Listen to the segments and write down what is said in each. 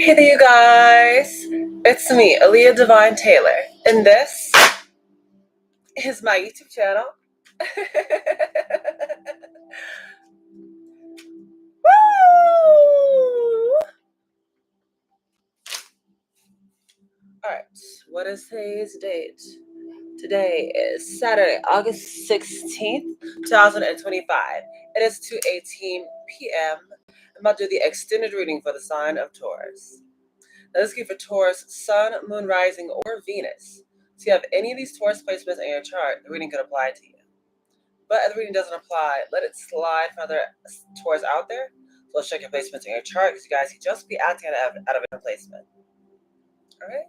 Hey there, you guys. It's me, Aaliyah Divine Taylor, and this is my YouTube channel. Woo! Alright, what is today's date? Today is Saturday, August 16th, 2025. It is 2:18 p.m. I'm about to do the extended reading for the sign of Taurus. Now, this is for Taurus, Sun, Moon, Rising, or Venus. So, if you have any of these Taurus placements in your chart, the reading could apply to you. But if the reading doesn't apply, let it slide for other Taurus out there. So, let's check your placements in your chart because you guys could just be acting out of a placement. All right?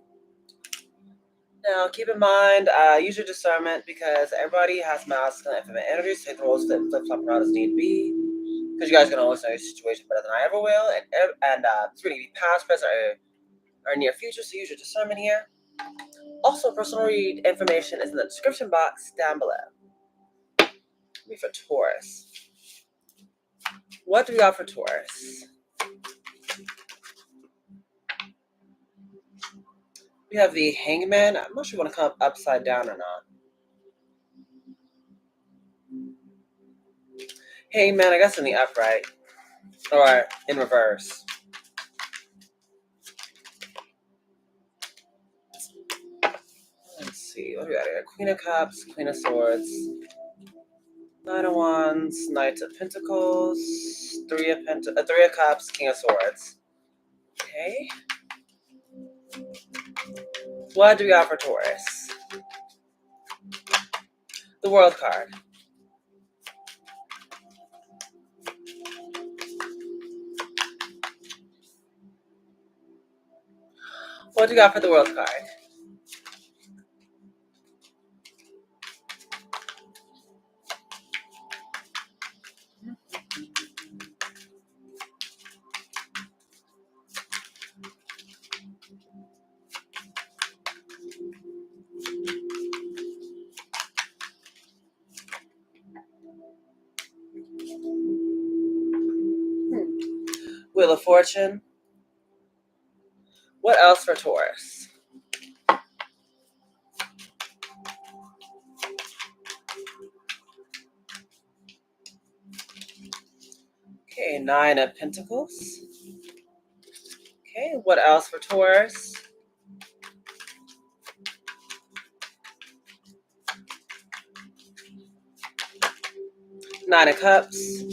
Now, keep in mind, use your discernment because everybody has masculine and feminine energies. Take the roles flip-flop around as need be. Because you guys can always know your situation better than I ever will. And it's going to be past, present, or near future, so use your discernment here. Also, personal read information is in the description box down below. For Taurus. What do we got for Taurus? We have the Hangman. I'm not sure if you want to come up upside down or not. Hangman, I guess in the upright. Or in reverse. Let's see. What do we got here? Queen of Cups, Queen of Swords, Knight of Wands, Knight of Pentacles, Three of Cups, King of Swords. Okay. What do we got for Taurus? The World card. What do you got for the World card? Wheel of Fortune. What else for Taurus? Okay, Nine of Pentacles. Okay, what else for Taurus? Nine of Cups.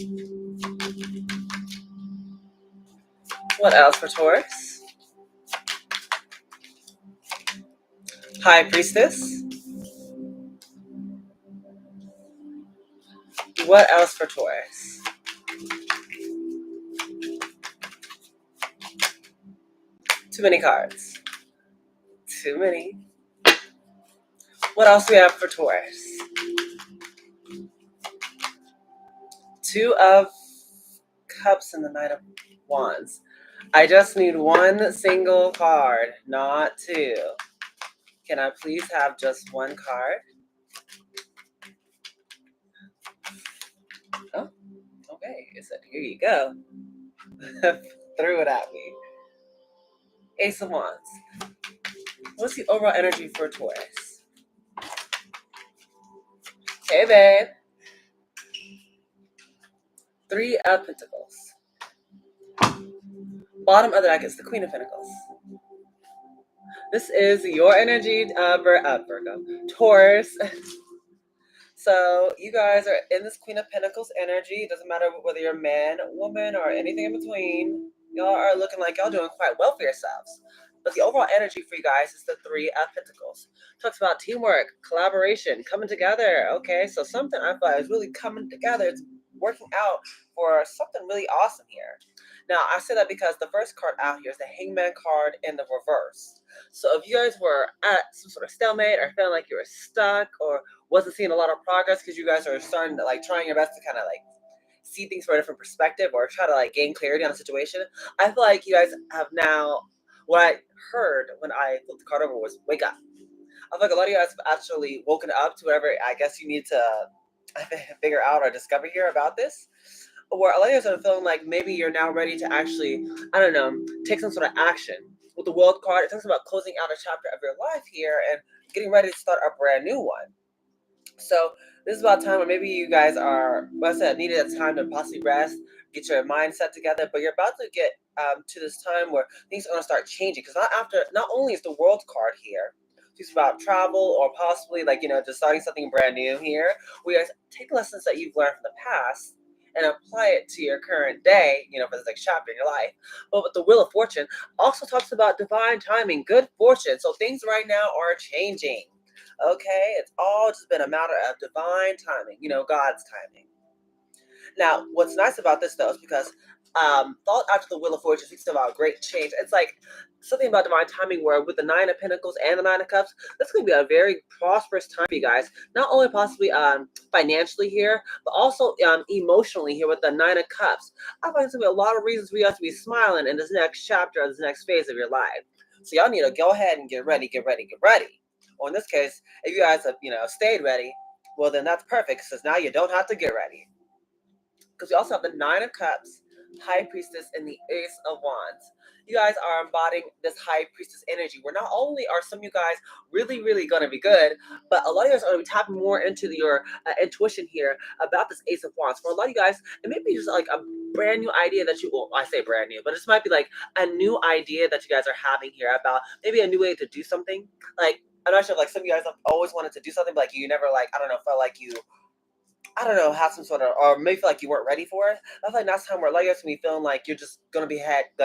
What else for Taurus? High Priestess. What else for Taurus? Too many cards. Too many. What else do we have for Taurus? Two of Cups and the Knight of Wands. I just need one single card, not two. Can I please have just one card? Oh, okay. It said, here you go. Threw it at me. Ace of Wands. What's the overall energy for Taurus? Hey, babe. Three of Pentacles. Bottom of the deck is the Queen of Pentacles. This is your energy, Virgo. Taurus. So you guys are in this Queen of Pentacles energy. It doesn't matter whether you're man, woman, or anything in between. Y'all are looking like y'all doing quite well for yourselves. But the overall energy for you guys is the Three of Pentacles. Talks about teamwork, collaboration, coming together. Okay, so something I thought is really coming together. It's working out for something really awesome here. Now, I say that because the first card out here is the Hangman card in the reverse. So if you guys were at some sort of stalemate or feeling like you were stuck or wasn't seeing a lot of progress because you guys are starting to trying your best to kind of see things from a different perspective or try to gain clarity on the situation, I feel like you guys have now, what I heard when I flipped the card over was wake up. I feel like a lot of you guys have actually woken up to whatever I guess you need to figure out or discover here about this. Or a lot of you guys are feeling like maybe you're now ready to actually, I don't know, take some sort of action. With the World card, it talks about closing out a chapter of your life here and getting ready to start a brand new one. So this is about time where maybe you guys are, like I said, needed a time to possibly rest, get your mindset together. But you're about to get to this time where things are going to start changing. Because not only is the World card here, it's about travel or possibly like just starting something brand new here. We guys take lessons that you've learned from the past and apply it to your current day, for this next chapter in your life. But with the Wheel of Fortune, also talks about divine timing, good fortune. So things right now are changing. Okay, it's all just been a matter of divine timing, God's timing. Now, what's nice about this though is because thought after the Wheel of Fortune speaks about great change. It's like something about divine timing where with the Nine of Pentacles and the Nine of Cups, this could be a very prosperous time for you guys. Not only possibly financially here, but also emotionally here with the Nine of Cups. I find there's gonna be a lot of reasons for you guys to be smiling in this next chapter, or this next phase of your life. So y'all need to go ahead and get ready, get ready, get ready. Or in this case, if you guys have stayed ready, well then that's perfect, because now you don't have to get ready. Because we also have the Nine of Cups, High Priestess, and the Ace of Wands. You guys are embodying this High Priestess energy, where not only are some of you guys really, really going to be good, but a lot of you guys are going to be tapping more into your intuition here about this Ace of Wands. For a lot of you guys, it may be just like a brand new idea that I say brand new, but this might be like a new idea that you guys are having here about maybe a new way to do something. Like, I'm not sure, like some of you guys have always wanted to do something, but like you never I don't know, felt like you have some sort of, or maybe feel like you weren't ready for it. I feel like that's time where like us me feeling like you're just gonna be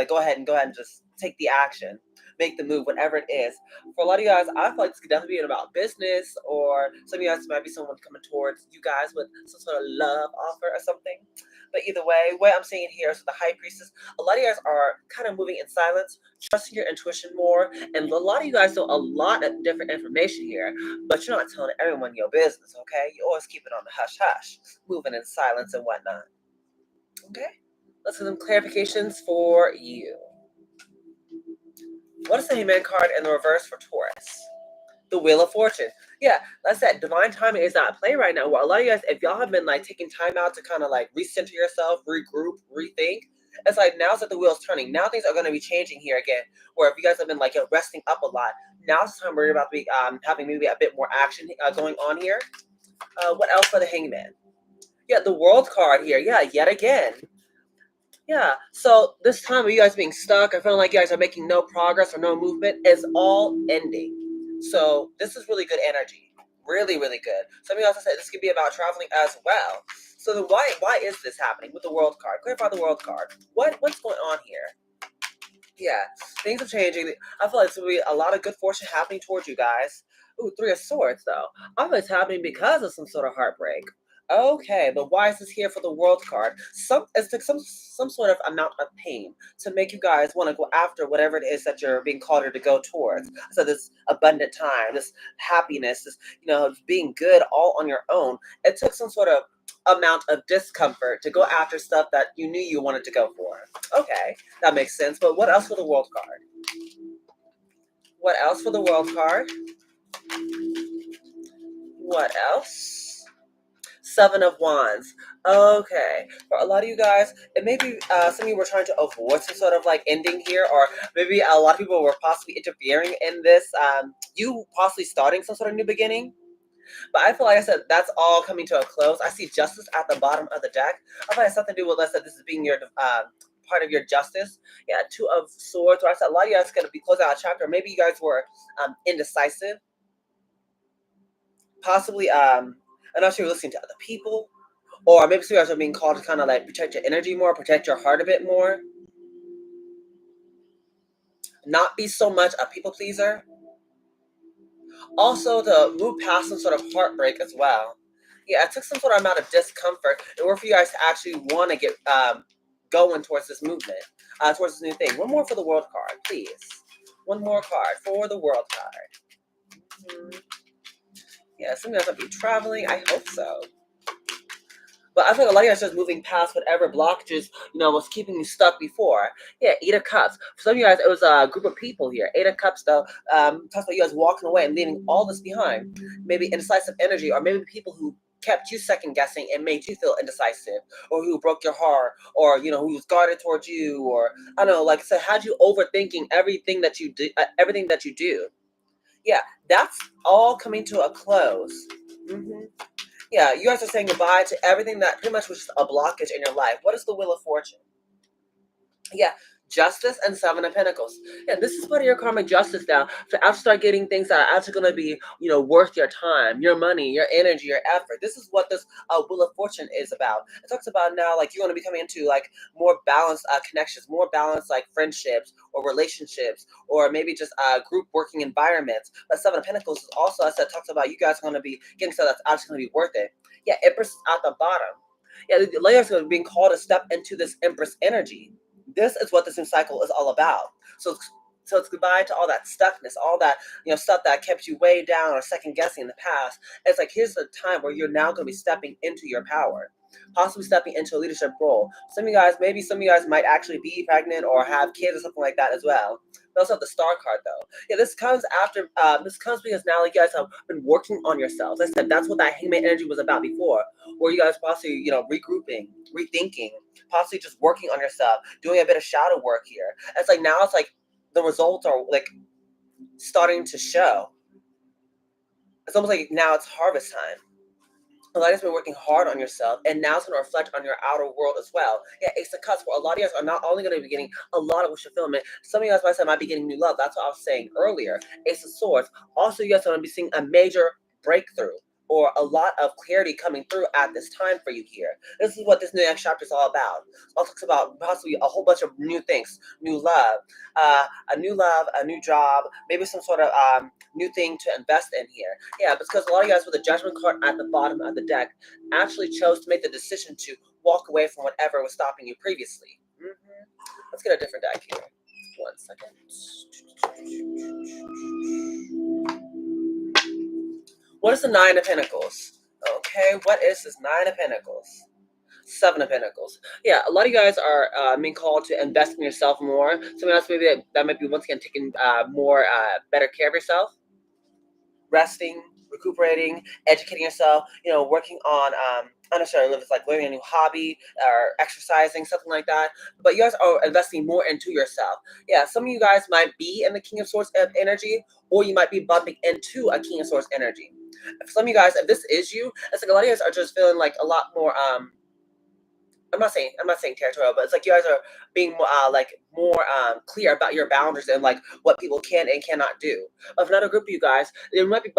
go ahead and just take the action, make the move, whatever it is. For a lot of you guys, I feel like this could definitely be about business, or some of you guys might be someone coming towards you guys with some sort of love offer or something. But either way, what I'm seeing here is with the High Priestess, a lot of you guys are kind of moving in silence, trusting your intuition more, and a lot of you guys know a lot of different information here, but you're not telling everyone your business, okay? You always keep it on the hush hush, moving in silence and whatnot. Okay? Let's get some clarifications for you. What is the Hangman card in the reverse for Taurus? The Wheel of Fortune. Yeah, like I said, divine timing is not at play right now. Well, a lot of you guys, if y'all have been like taking time out to kind of like recenter yourself, regroup, rethink, it's like now's that the wheel's turning. Now things are going to be changing here again. Where if you guys have been like resting up a lot, now's the time where you're about to be having maybe a bit more action going on here. What else for the Hangman? Yeah, the World card here. Yeah, yet again. Yeah, so this time of you guys being stuck, I feel like you guys are making no progress or no movement, is all ending. So this is really good energy. Really, really good. Some of you also said this could be about traveling as well. So then why is this happening with the World card? Clarify the World card. What's going on here? Yeah, things are changing. I feel like there's going to be a lot of good fortune happening towards you guys. Ooh, Three of Swords, though. I feel it's happening because of some sort of heartbreak. Okay, but why is this here for the World card? It's like some sort of amount of pain to make you guys want to go after whatever it is that you're being called here to go towards. So this abundant time, this happiness, this being good all on your own. It took some sort of amount of discomfort to go after stuff that you knew you wanted to go for. Okay, that makes sense. But what else for the World card? What else for the World card? What else? Seven of Wands. Okay. For a lot of you guys, it may be some of you were trying to avoid some sort of like ending here, or maybe a lot of people were possibly interfering in this, you possibly starting some sort of new beginning. But I feel like I said that's all coming to a close. I see Justice at the bottom of the deck. I feel like it's something to do with, let's say, this is being your part of your justice. Yeah, Two of Swords. Where I said a lot of you guys going to be closing out a chapter. Maybe you guys were indecisive. Possibly, I'm not sure you're listening to other people. Or maybe some of you guys are being called to kind of like protect your energy more, protect your heart a bit more. Not be so much a people pleaser. Also, to move past some sort of heartbreak as well. Yeah, it took some sort of amount of discomfort in order for you guys to actually want to get going towards this movement, towards this new thing. One more for the World card, please. One more card for the World card. Yeah, some of you guys might be traveling. I hope so. But I feel like a lot of you guys are just moving past whatever blockages, was keeping you stuck before. Yeah, Eight of Cups. For some of you guys, it was a group of people here. Eight of Cups, though, talks about you guys walking away and leaving all this behind. Maybe indecisive energy, or maybe people who kept you second guessing and made you feel indecisive, or who broke your heart, or who was guarded towards you, or I don't know, like, so had you overthinking everything that you do, everything that you do. Yeah, that's all coming to a close. hmm Yeah, you guys are saying goodbye to everything that pretty much was just a blockage in your life. What is the Wheel of Fortune? Yeah, justice and Seven of Pentacles. Yeah, this is part of your karmic justice now. To actually start getting things that are actually going to be, worth your time, your money, your energy, your effort. This is what this Wheel of Fortune is about. It talks about now, like, you're going to be coming into like more balanced connections, more balanced like friendships or relationships, or maybe just group working environments. But Seven of Pentacles is also, as I said, talks about you guys are going to be getting stuff that's actually going to be worth it. Yeah, Empress is at the bottom. Yeah, the layers are being called to step into this Empress energy. This is what this new cycle is all about. So it's goodbye to all that stuckness, all that stuff that kept you way down or second guessing in the past. It's like, here's the time where you're now going to be stepping into your power, possibly stepping into a leadership role. Maybe some of you guys might actually be pregnant or have kids or something like that as well. We also have the Star card though. Yeah, this comes after. This comes because now you guys have been working on yourselves. Like I said, that's what that Hangman energy was about before, where you guys possibly regrouping, rethinking, possibly just working on yourself, doing a bit of shadow work here. It's like now it's like the results are like starting to show. It's almost like now it's harvest time. A lot of you guys been working hard on yourself, and now it's going to reflect on your outer world as well. Yeah, Ace of Cups, where a lot of you guys are not only going to be getting a lot of wish fulfillment, some of you guys might be getting new love. That's what I was saying earlier. Ace of Swords. Also, you guys are going to be seeing a major breakthrough, or a lot of clarity coming through at this time for you here. This is what this new next chapter is all about. It all talks about possibly a whole bunch of new things, new love, a new love, a new job, maybe some sort of new thing to invest in here. Yeah, because a lot of you guys with the Judgment card at the bottom of the deck actually chose to make the decision to walk away from whatever was stopping you previously. Let's get a different deck here. 1 second. What is the Nine of Pentacles? Okay, what is this Nine of Pentacles? Seven of Pentacles. Yeah, a lot of you guys are being called to invest in yourself more. Something else maybe that might be once again taking more better care of yourself, resting, recuperating, educating yourself. Working on not necessarily if it's like learning a new hobby or exercising, something like that. But you guys are investing more into yourself. Yeah, some of you guys might be in the King of Swords energy, or you might be bumping into a King of Swords energy. For some of you guys, if this is you, it's like a lot of you guys are just feeling like a lot more I'm not saying territorial, but it's like you guys are being more clear about your boundaries and like what people can and cannot do. But for another group of you guys, they might be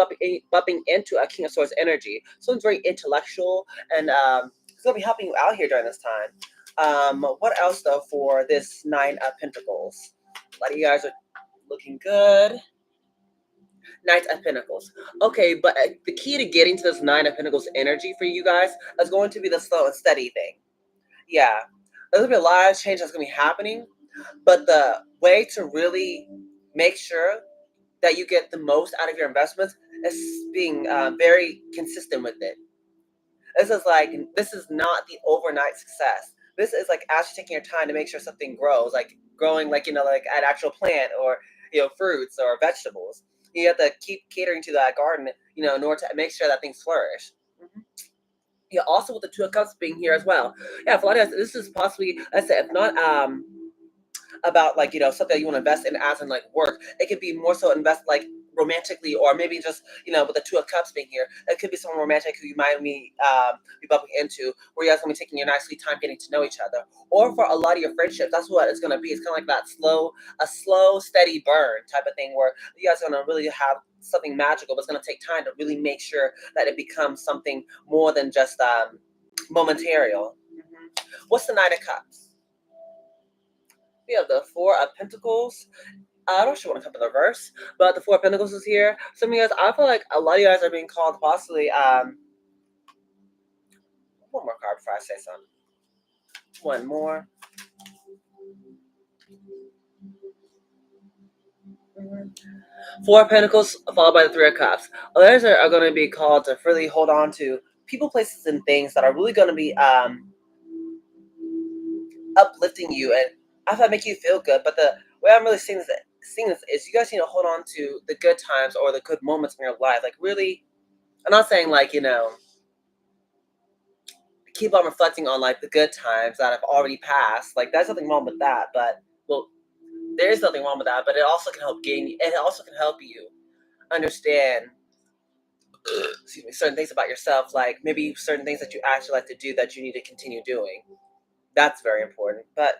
bumping into a King of Swords energy. Someone's very intellectual, and it's gonna be helping you out here during this time. What else though for this Nine of Pentacles? A lot of you guys are looking good. Knight of Pentacles. Okay, but the key to getting to this Nine of Pentacles energy for you guys is going to be the slow and steady thing. Yeah, there's gonna be a lot of change that's gonna be happening, but the way to really make sure that you get the most out of your investments is being very consistent with it. This is not the overnight success. This is like actually taking your time to make sure something grows, like growing, like like an actual plant, or fruits or vegetables. You have to keep catering to that garden, in order to make sure that things flourish. Yeah, also with the Two of Cups being here as well. Yeah, for a lot of us, this is possibly, I said, if not about like something that you want to invest in as in like work, it could be more so invest like romantically, or maybe just with the Two of Cups being here, it could be someone romantic who you might be bumping into, where you guys gonna be taking your nice sweet time getting to know each other. Or for a lot of your friendships, that's what it's gonna be. It's kind of like that slow steady burn type of thing, where you guys are gonna really have something magical, but it's gonna take time to really make sure that it becomes something more than just momentary. What's the Nine of Cups? We have the Four of Pentacles. I don't sure want to come in reverse, but the Four of Pentacles is here. Some of you guys, I feel like a lot of you guys are being called possibly. One more card before I say something. One more. Four of Pentacles followed by the Three of Cups. Others are going to be called to really hold on to people, places, and things that are really going to be uplifting you, and I thought make you feel good. But the way I'm really seeing this is you guys need to hold on to the good times or the good moments in your life. Like really, I'm not saying like keep on reflecting on like the good times that have already passed. Like there's nothing wrong with that, but well, there is nothing wrong with that, but it also can help it also can help you understand excuse me, certain things about yourself, like maybe certain things that you actually like to do that you need to continue doing. That's very important. But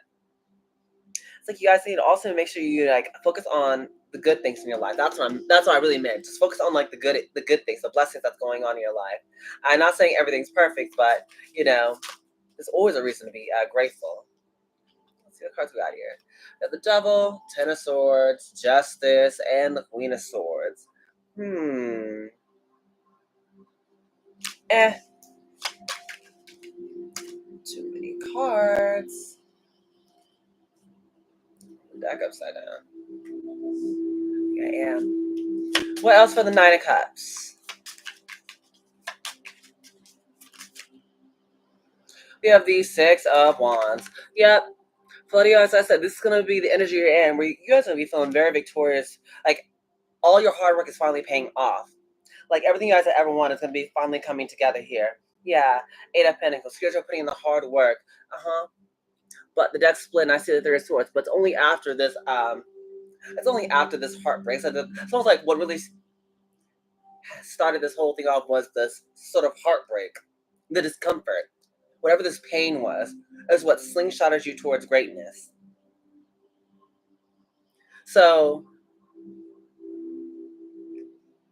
it's like you guys need to also make sure you like focus on the good things in your life. That's what I really meant. Just focus on like the good things, the blessings that's going on in your life. I'm not saying everything's perfect, but there's always a reason to be grateful. Let's see what cards we got here. We got the Devil, Ten of Swords, Justice, and the Queen of Swords. Eh. Too many cards. Deck upside down. Yeah. What else for the Nine of Cups? We have the Six of Wands. Yep. For you, as I said, this is going to be the energy you're in where you guys are going to be feeling very victorious. Like, all your hard work is finally paying off. Like, everything you guys have ever wanted is going to be finally coming together here. Yeah. Eight of Pentacles. You guys are putting in the hard work. But the deck split, and I see the Three of Swords. But it's only after this, heartbreak. So it's almost like what really started this whole thing off was this sort of heartbreak, the discomfort. Whatever this pain was, is what slingshotted you towards greatness. So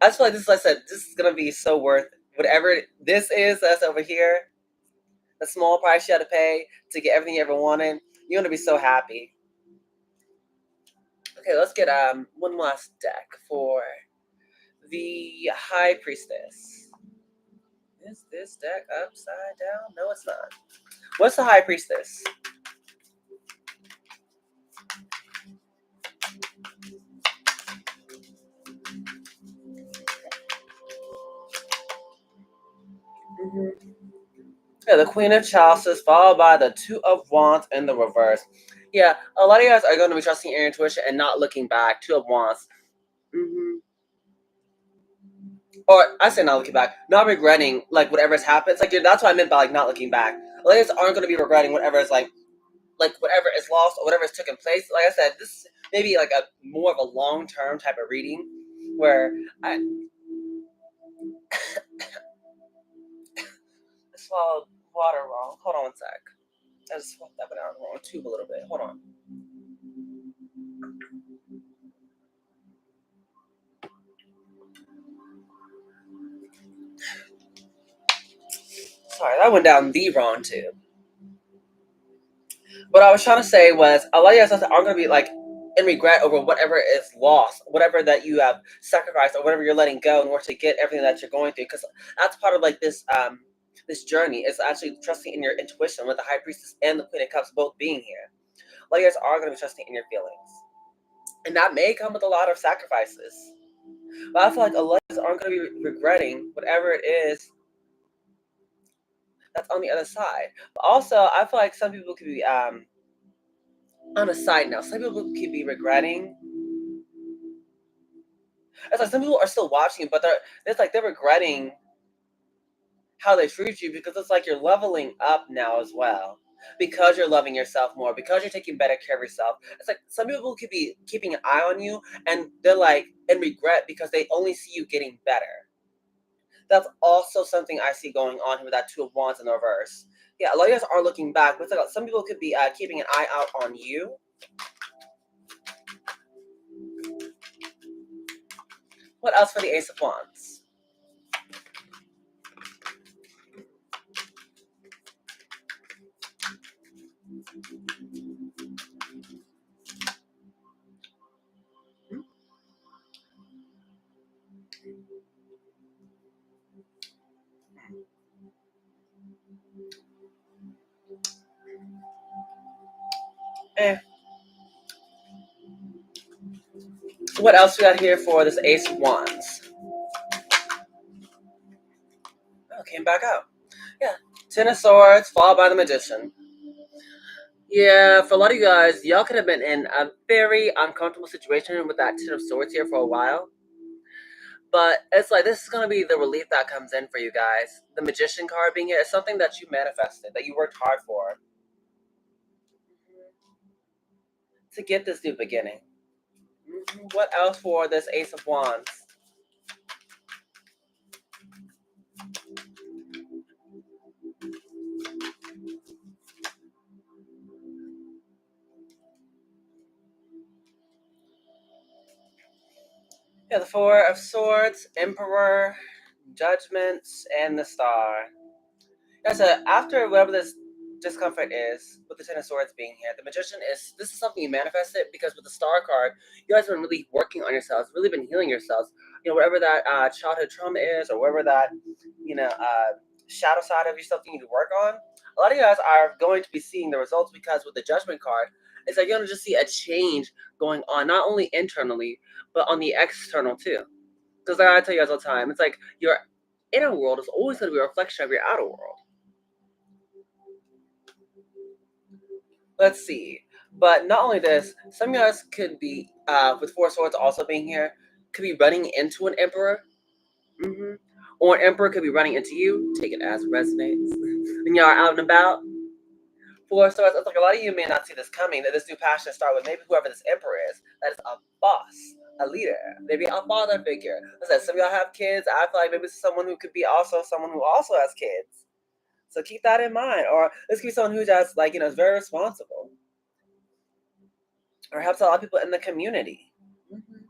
I just feel like this, like I said, this is gonna be so worth whatever this is that's over here. The small price you had to pay to get everything you ever wanted. You're gonna be so happy. Okay, let's get one last deck for the High Priestess. Is this deck upside down? No, it's not. What's the High Priestess? Yeah, the Queen of Chalices, followed by the Two of Wands in the reverse. Yeah, a lot of you guys are going to be trusting your intuition and not looking back. Two of Wands. Or I say not looking back, not regretting like whatever's happened. It's like that's what I meant by like not looking back. A lot of you guys aren't going to be regretting whatever is like whatever is lost or whatever is taken place. Like I said, this may be like a more of a long term type of reading where I swallowed water wrong. Hold on one sec. I just swapped that down the wrong tube a little bit. Hold on. Sorry, that went down the wrong tube. What I was trying to say was a lot of you guys aren't going to be like in regret over whatever is lost, whatever that you have sacrificed or whatever you're letting go in order to get everything that you're going through. Because that's part of like this journey is actually trusting in your intuition with the High Priestess and the Queen of Cups both being here. A lot of you guys are going to be trusting in your feelings. And that may come with a lot of sacrifices. But I feel like a lot of you guys aren't going to be regretting whatever it is that's on the other side. But also, I feel like some people could be on a side note, some people could be regretting. It's like some people are still watching, but they're regretting how they treat you because it's like you're leveling up now as well. Because you're loving yourself more, because you're taking better care of yourself. It's like some people could be keeping an eye on you and they're like in regret because they only see you getting better. That's also something I see going on here with that Two of Wands in the reverse. Yeah, a lot of you guys are looking back, but it's like some people could be keeping an eye out on you. What else for the Ace of Wands? What else we got here for this Ace of Wands? Oh, came back out. Yeah. Ten of Swords, followed by the Magician. Yeah, for a lot of you guys, y'all could have been in a very uncomfortable situation with that Ten of Swords here for a while. But it's like this is gonna be the relief that comes in for you guys. The Magician card being here is something that you manifested, that you worked hard for to get this new beginning. What else for this Ace of Wands? Yeah, the Four of Swords, Emperor, Judgments, and the Star. Yeah, so after whatever this discomfort is, with the Ten of Swords being here, the Magician this is something you manifested because with the Star card, you guys have been really working on yourselves, really been healing yourselves. Whatever that childhood trauma is, or whatever that, shadow side of yourself you need to work on. A lot of you guys are going to be seeing the results because with the Judgment card, it's like you're going to just see a change going on, not only internally, but on the external too. Because like I tell you guys all the time, it's like your inner world is always going to be a reflection of your outer world. Let's see. But not only this, some of you guys could be, with Four Swords also being here, could be running into an Emperor. Mm-hmm. Or an Emperor could be running into you. Take it as it resonates. And y'all are out and about. Four Swords, it's like a lot of you may not see this coming, that this new passion start with maybe whoever this Emperor is, that is a boss, a leader, maybe a father figure. Listen, some of y'all have kids. I feel like maybe it's someone who could be also someone who also has kids. So keep that in mind. Or this could be someone who just, is very responsible. Or helps a lot of people in the community. Mm-hmm.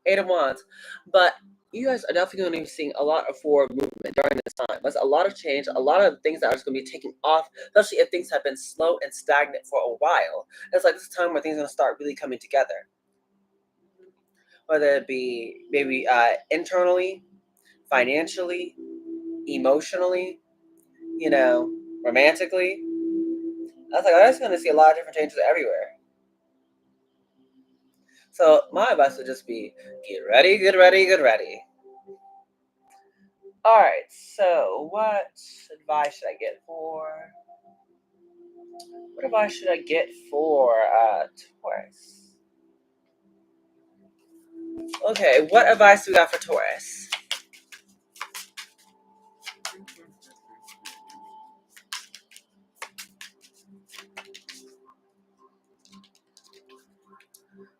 Eight of Wands. But you guys are definitely going to be seeing a lot of forward movement during this time. There's a lot of change, a lot of things that are just going to be taking off, especially if things have been slow and stagnant for a while. It's like this time where things are going to start really coming together. Whether it be maybe internally, financially, emotionally, romantically. I'm just going to see a lot of different changes everywhere. So my advice would just be get ready, get ready, get ready. All right. So what advice should I get for? What advice should I get for Taurus? Okay. What advice do we got for Taurus?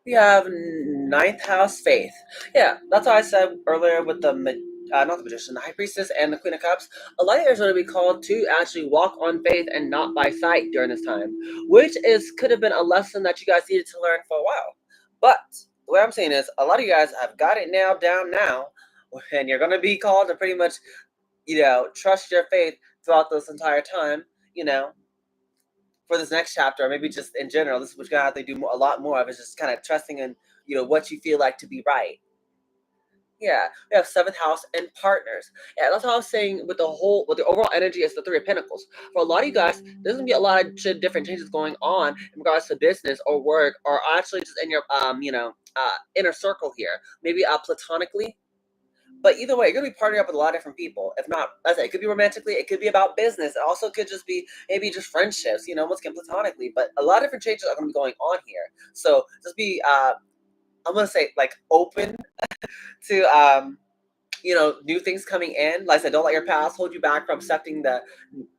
We have ninth house faith. Yeah, that's what I said earlier with the not the magician, the high priestess, and the queen of cups. A lot of you are going to be called to actually walk on faith and not by sight during this time, which could have been a lesson that you guys needed to learn for a while. But what I'm saying is, a lot of you guys have got it nailed down now, and you're going to be called to pretty much, trust your faith throughout this entire time. For this next chapter, or maybe just in general, this is what you're gonna have to do a lot more of, is just kind of trusting in, what you feel like to be right. Yeah, we have seventh house and partners. Yeah, that's what I was saying with the overall energy is the Three of Pentacles. For a lot of you guys, there's gonna be a lot of different changes going on in regards to business or work, or actually just in your inner circle here. Maybe platonically. But either way, you're gonna be partnering up with a lot of different people. If not, as I say, it could be romantically, it could be about business. It also could just be maybe just friendships, once again platonically. But a lot of different changes are gonna be going on here. So just be I'm gonna say like open to new things coming in. Like I said, don't let your past hold you back from accepting the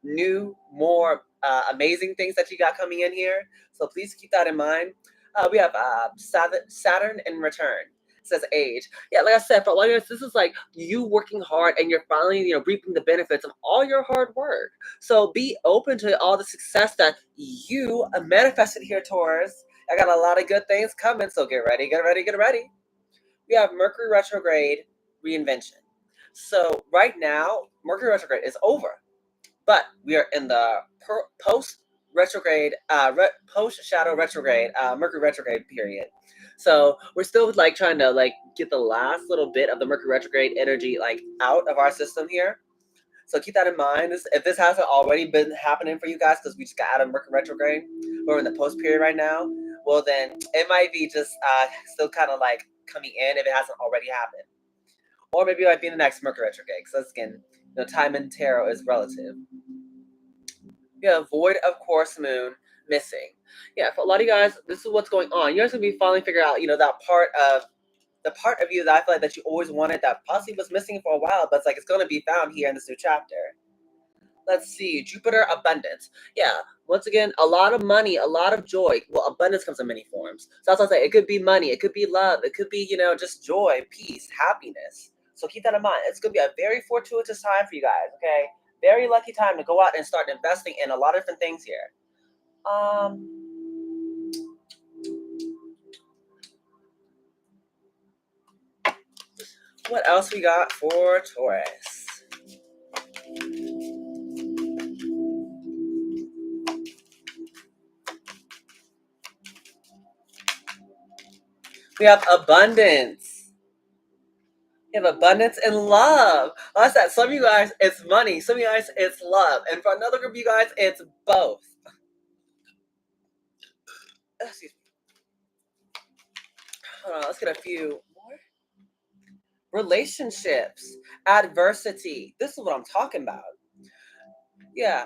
new, more amazing things that you got coming in here. So please keep that in mind. We have Saturn in return. It says age. Yeah, like I said, for a lot of us, this is like you working hard and you're finally, reaping the benefits of all your hard work. So be open to all the success that you manifested here, Taurus. I got a lot of good things coming, so get ready, get ready, get ready. We have Mercury retrograde reinvention. So right now, Mercury retrograde is over, but we are in the post retrograde, post shadow retrograde, Mercury retrograde period. So we're still like trying to like get the last little bit of the Mercury retrograde energy like out of our system here. So keep that in mind. If this hasn't already been happening for you guys, because we just got out of Mercury retrograde, we're in the post period right now. Well, then it might be just still kind of like coming in if it hasn't already happened, or maybe it might be in the next Mercury retrograde. Because again, time in tarot is relative. Yeah, void of course moon missing. Yeah, for a lot of you guys, this is what's going on. You're just gonna be finally figuring out, that part of the part of you that I feel like that you always wanted that possibly was missing for a while, but it's like it's going to be found here in this new chapter. Let's see, Jupiter abundance. Yeah, once again, a lot of money, a lot of joy. Well, abundance comes in many forms. So that's what I say. It could be money, it could be love, it could be, just joy, peace, happiness. So keep that in mind. It's going to be a very fortuitous time for you guys, okay? Very lucky time to go out and start investing in a lot of different things here. What else we got for Taurus? We have abundance. We have abundance and love. Like I said, some of you guys, it's money. Some of you guys, it's love. And for another group of you guys, it's both. Excuse me. Hold on, let's get a few more. Relationships, adversity. This is what I'm talking about. Yeah.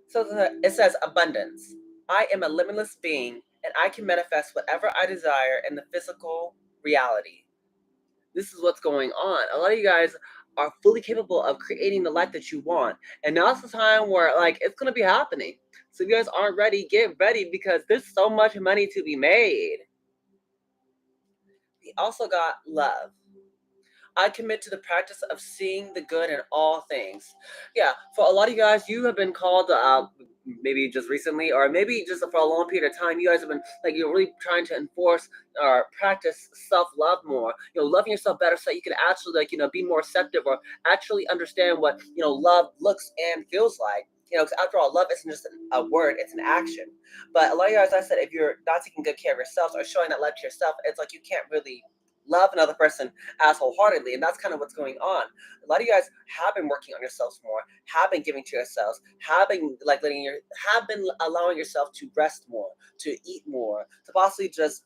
So it says abundance. I am a limitless being, and I can manifest whatever I desire in the physical reality. This is what's going on. A lot of you guys are fully capable of creating the life that you want. And now's the time where it's gonna be happening. So if you guys aren't ready, get ready because there's so much money to be made. We also got love. I commit to the practice of seeing the good in all things. Yeah, for a lot of you guys, you have been called maybe just recently, or maybe just for a long period of time. You guys have been you're really trying to enforce or practice self love more. Loving yourself better, so you can actually be more receptive or actually understand what love looks and feels like. Because after all, love isn't just a word; it's an action. But a lot of you guys, I said, if you're not taking good care of yourselves or showing that love to yourself, it's like you can't really love another person as wholeheartedly, and that's kind of what's going on. A lot of you guys have been working on yourselves more, have been giving to yourselves, have been have been allowing yourself to rest more, to eat more, to possibly just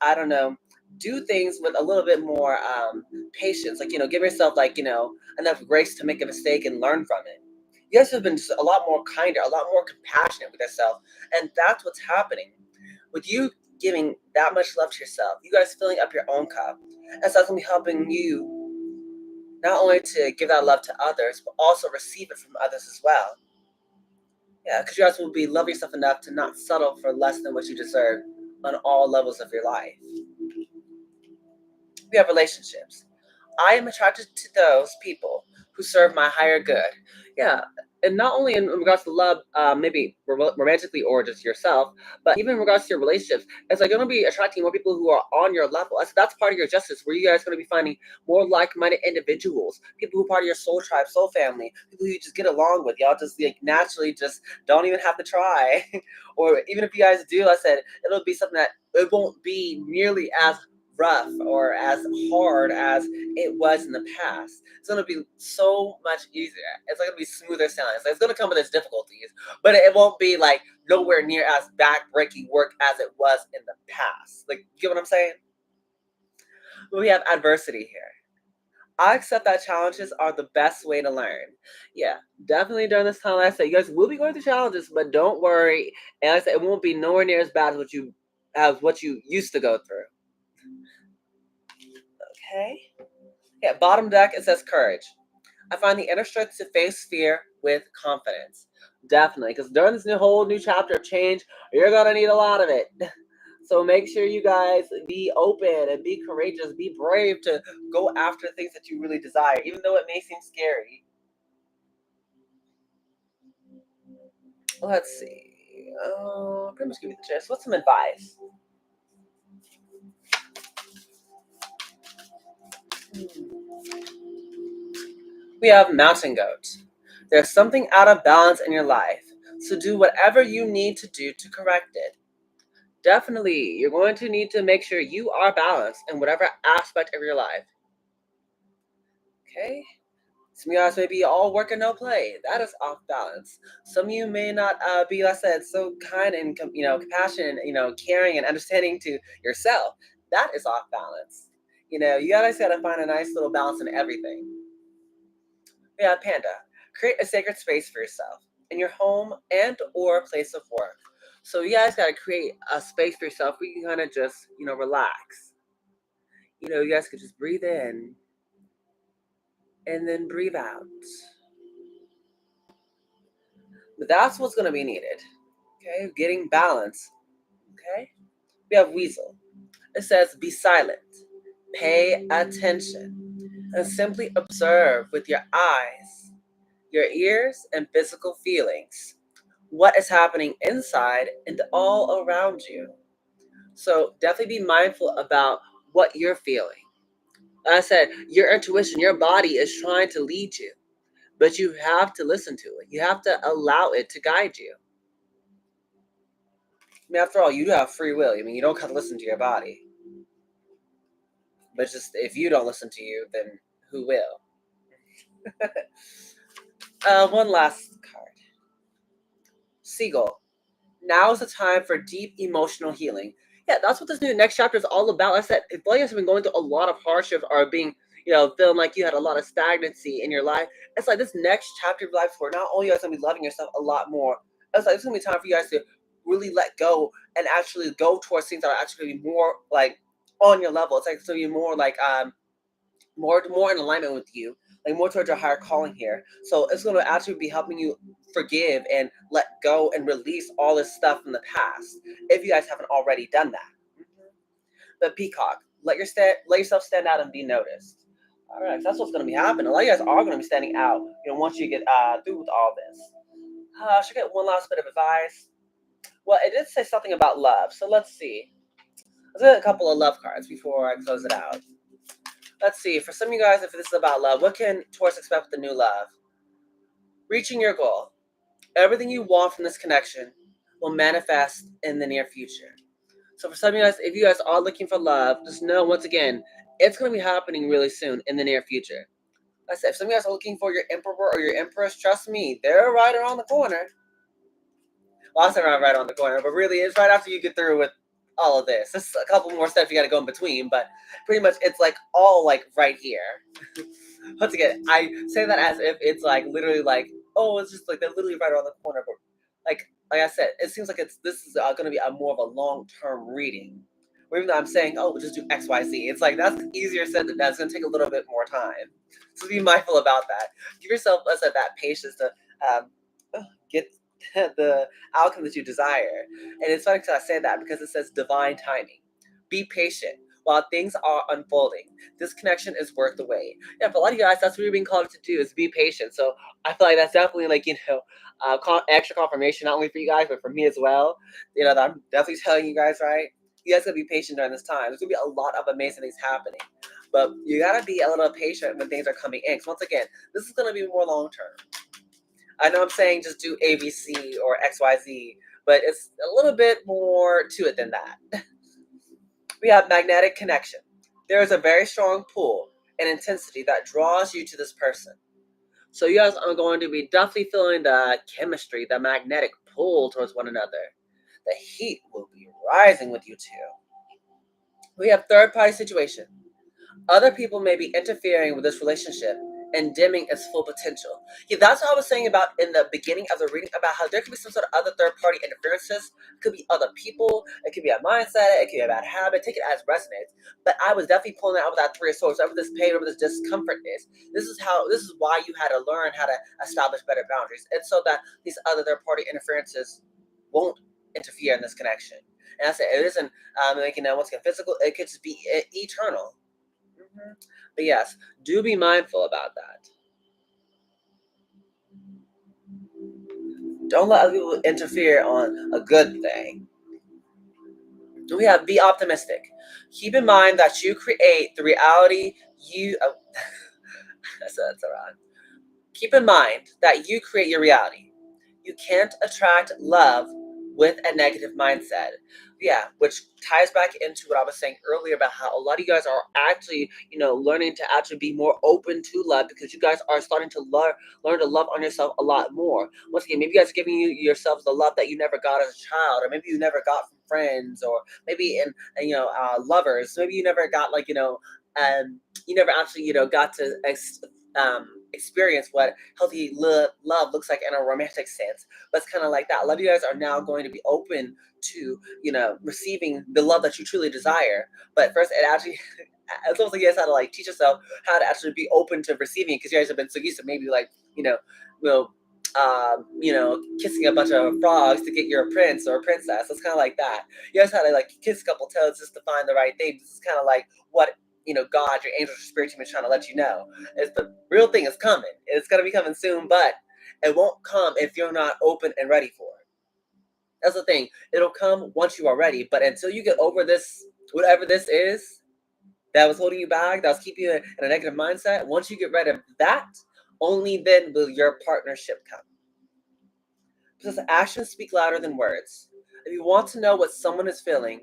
do things with a little bit more patience. Give yourself enough grace to make a mistake and learn from it. You guys have been just a lot more kinder, a lot more compassionate with yourself, and that's what's happening with you giving that much love to yourself. You guys filling up your own cup. And so that's going to be helping you not only to give that love to others, but also receive it from others as well. Yeah, because you guys will be loving yourself enough to not settle for less than what you deserve on all levels of your life. We have relationships. I am attracted to those people who serve my higher good. Yeah, and not only in regards to love, maybe romantically or just yourself, but even in regards to your relationships, it's going to be attracting more people who are on your level. That's part of your justice, where you guys are going to be finding more like-minded individuals, people who are part of your soul tribe, soul family, people who you just get along with. Y'all just naturally just don't even have to try, or even if you guys do, I said it'll be something that it won't be nearly as rough or as hard as it was in the past. It's going to be so much easier. It's going to be smoother sailing. So it's going to come with its difficulties, but it won't be nowhere near as back-breaking work as it was in the past. You get what I'm saying? We have adversity here. I accept that challenges are the best way to learn. Yeah, definitely during this time, like I said, you guys will be going through challenges, but don't worry. And like I said, it won't be nowhere near as bad as what you used to go through. Okay. Yeah, bottom deck, it says courage. I find the inner strength to face fear with confidence. Definitely, because during this whole new chapter of change, you're going to need a lot of it. So make sure you guys be open and be courageous, be brave to go after things that you really desire, even though it may seem scary. Let's see. Pretty much give you the gist. What's some advice? We have mountain goat. There's something out of balance in your life, so do whatever you need to do to correct it. Definitely, you're going to need to make sure you are balanced in whatever aspect of your life. Okay? Some of you guys may be all work and no play. That is off balance. Some of you may not be, like I said, so kind and compassionate, caring and understanding to yourself. That is off balance. You guys gotta find a nice little balance in everything. Yeah, Panda. Create a sacred space for yourself in your home and or place of work. So you guys gotta create a space for yourself where you can kind of just, relax. You guys could just breathe in and then breathe out. But that's what's going to be needed. Okay, getting balance. Okay, we have Weasel. It says, be silent, pay attention, and simply observe with your eyes, your ears, and physical feelings what is happening inside and all around you. So definitely be mindful about what you're feeling. Like I said, your intuition, your body is trying to lead you, but you have to listen to it. You have to allow it to guide you. I mean, after all, you do have free will. I mean, you don't have to listen to your body. But just if you don't listen to you, then who will? One last card. Seagull. Now is the time for deep emotional healing. Yeah, that's what this new next chapter is all about. Like I said, if you guys have been going through a lot of hardships or being, feeling like you had a lot of stagnancy in your life, it's like this next chapter of life where not only are you guys gonna be loving yourself a lot more, it's like it's gonna be time for you guys to really let go and actually go towards things that are actually gonna be more like on your level. It's like it's gonna be more like more in alignment with you, like more towards your higher calling here. So it's going to actually be helping you forgive and let go and release all this stuff from the past if you guys haven't already done that. The peacock, let yourself stand out and be noticed. All right, so that's what's going to be happening. A lot of you guys are going to be standing out, once you get through with all this. I should get one last bit of advice. Well, it did say something about love, so let's see. Let's get a couple of love cards before I close it out. Let's see, for some of you guys, if this is about love, what can Taurus expect with the new love? Reaching your goal. Everything you want from this connection will manifest in the near future. So for some of you guys, if you guys are looking for love, just know, once again, it's going to be happening really soon in the near future. Like I said, if some of you guys are looking for your emperor or your empress, trust me, they're right around the corner. Well, I said right on the corner, but really it's right after you get through with all of this. There's a couple more steps you got to go in between, but pretty much it's like all like right here. Once again, I say that as if it's like literally like, oh, it's just like they're literally right around the corner. But like I said, it seems like this is going to be a more of a long term reading. Or even though I'm saying, oh, we'll just do X, Y, Z. It's like that's easier said than that. It's going to take a little bit more time. So be mindful about that. Give yourself, let's say, that patience to get the outcome that you desire. And it's funny because I say that because it says divine timing. Be patient while things are unfolding. This connection is worth the wait. Yeah, for a lot of you guys, that's what you're being called to do is be patient. So I feel like that's definitely like, extra confirmation, not only for you guys, but for me as well. That I'm definitely telling you guys, right? You guys gotta be patient during this time. There's gonna be a lot of amazing things happening. But you gotta be a little patient when things are coming in. Because once again, this is gonna be more long term. I know I'm saying just do ABC or XYZ, but it's a little bit more to it than that. We have magnetic connection. There is a very strong pull and intensity that draws you to this person. So you guys are going to be definitely feeling the chemistry, the magnetic pull towards one another. The heat will be rising with you two. We have third party situation. Other people may be interfering with this relationship and dimming its full potential. Yeah, that's what I was saying about in the beginning of the reading about how there could be some sort of other third party interferences. It could be other people. It could be a mindset. It could be a bad habit. Take it as resonates. But I was definitely pulling out with that Three of Swords. Whatever this pain, whatever this discomfort is. This is why you had to learn how to establish better boundaries. It's so that these other third party interferences won't interfere in this connection. And I said it isn't once again physical. It could just be eternal. But yes, do be mindful about that. Don't let other people interfere on a good thing. We have be optimistic. Keep in mind that you create the reality you. Oh, that's around. Keep in mind that you create your reality. You can't attract love with a negative mindset. Yeah, which ties back into what I was saying earlier about how a lot of you guys are actually, learning to actually be more open to love because you guys are starting to learn to love on yourself a lot more. Once again, maybe you guys are giving yourselves the love that you never got as a child, or maybe you never got from friends, or maybe in lovers. Maybe you never got you never actually got to experience what healthy love looks like in a romantic sense. But it's kind of like that. A lot of you guys are now going to be open to, receiving the love that you truly desire. But first, it actually, it's almost like you guys had to like teach yourself how to actually be open to receiving, because you guys have been so used to maybe like, well, kissing a bunch of frogs to get your prince or a princess. It's kind of like that. You guys had to like kiss a couple toads just to find the right thing. This is kind of like what God, your angels, your spirit team is trying to let you know. Is the real thing is coming. It's gonna be coming soon, but it won't come if you're not open and ready for it. That's the thing. It'll come once you are ready, but until you get over this, whatever this is that was holding you back, that was keeping you in a negative mindset, once you get rid of that, only then will your partnership come. Because actions speak louder than words. If you want to know what someone is feeling,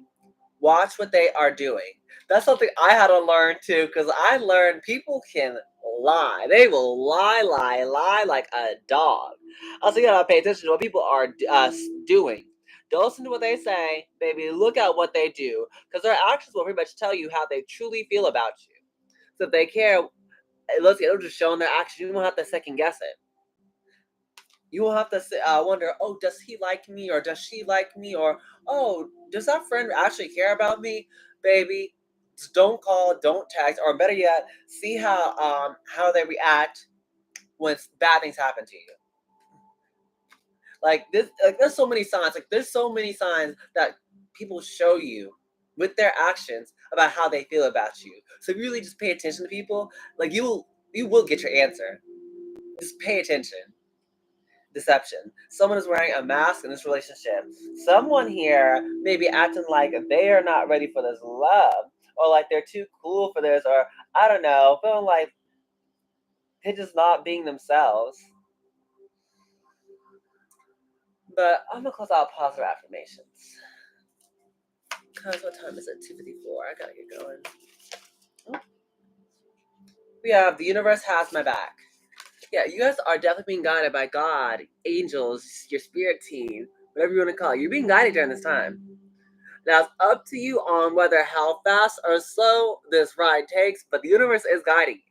watch what they are doing. That's something I had to learn too, because I learned people can lie. They will lie like a dog. Also, you gotta pay attention to what people are doing. Don't listen to what they say, baby. Look at what they do, because their actions will pretty much tell you how they truly feel about you. So if they care, it'll just show in their actions. You don't have to second guess it. You will have to wonder, oh, does he like me, or does she like me, or oh, does that friend actually care about me, baby? Just don't call, don't text, or better yet, see how they react when bad things happen to you. Like this, like there's so many signs. Like there's so many signs that people show you with their actions about how they feel about you. So if you really just pay attention to people, like you will get your answer. Just pay attention. Deception. Someone is wearing a mask in this relationship. Someone here may be acting like they are not ready for this love, or like they're too cool for this, or I don't know, feeling like they're just not being themselves. But I'm gonna close out positive affirmations. Cause what time is it? 2:54. I gotta get going. Oh. We have the universe has my back. Yeah, you guys are definitely being guided by God, angels, your spirit team, whatever you want to call it. You're being guided during this time. Now it's up to you on whether how fast or slow this ride takes, but the universe is guiding you.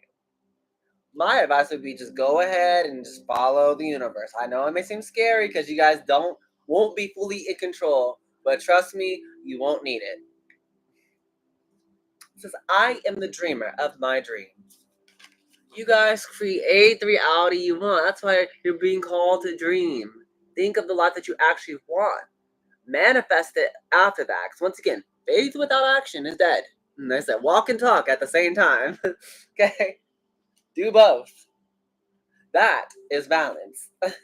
My advice would be just go ahead and just follow the universe. I know it may seem scary because you guys won't be fully in control, but trust me, you won't need it. It says, I am the dreamer of my dreams. You guys create the reality you want. That's why you're being called to dream. Think of the life that you actually want. Manifest it after that. Because once again, faith without action is dead. And they said walk and talk at the same time. Okay? Do both. That is balance. Okay,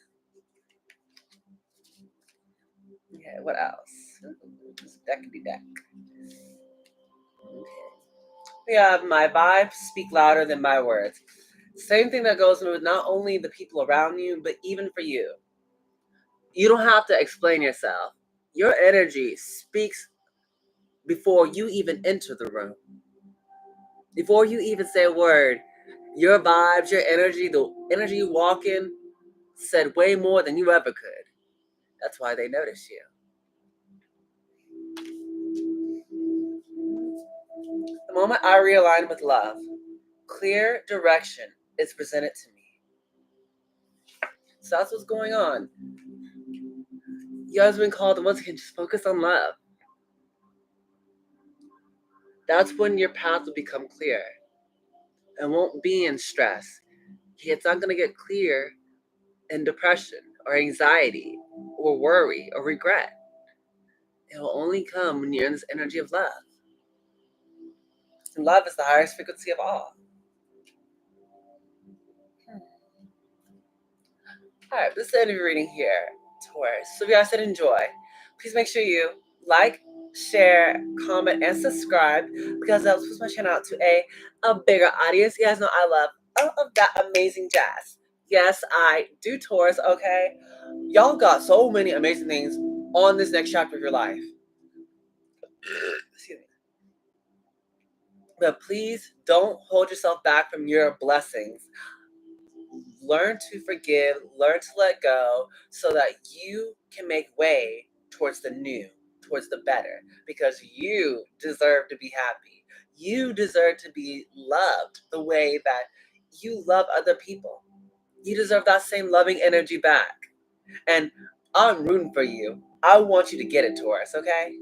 what else? That could be deck. Okay. We have my vibes speak louder than my words. Same thing that goes with not only the people around you, but even for you. You don't have to explain yourself. Your energy speaks before you even enter the room. Before you even say a word, your vibes, your energy, the energy you walk in, said way more than you ever could. That's why they notice you. The moment I realign with love, clear direction is presented to me. So that's what's going on. You guys have been called to once again just focus on love. That's when your path will become clear and won't be in stress. It's not going to get clear in depression or anxiety or worry or regret. It will only come when you're in this energy of love. And love is the highest frequency of all. All right, this is the end of your reading here, Taurus. So if you guys did enjoy, please make sure you like, share, comment, and subscribe, because that puts my channel out to a bigger audience. You guys know I love all of that amazing jazz. Yes, I do, Taurus, okay? Y'all got so many amazing things on this next chapter of your life. Excuse me. But please don't hold yourself back from your blessings. Learn to forgive, learn to let go, so that you can make way towards the new, towards the better, because you deserve to be happy. You deserve to be loved the way that you love other people. You deserve that same loving energy back. And I'm rooting for you. I want you to get it, Taurus, okay?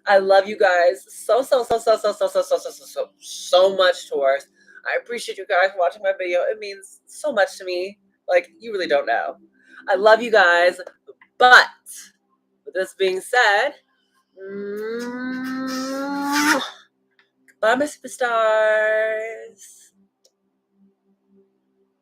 I love you guys so much, Taurus. I appreciate you guys watching my video. It means so much to me. Like, you really don't know. I love you guys. But with this being said, bye, my superstars.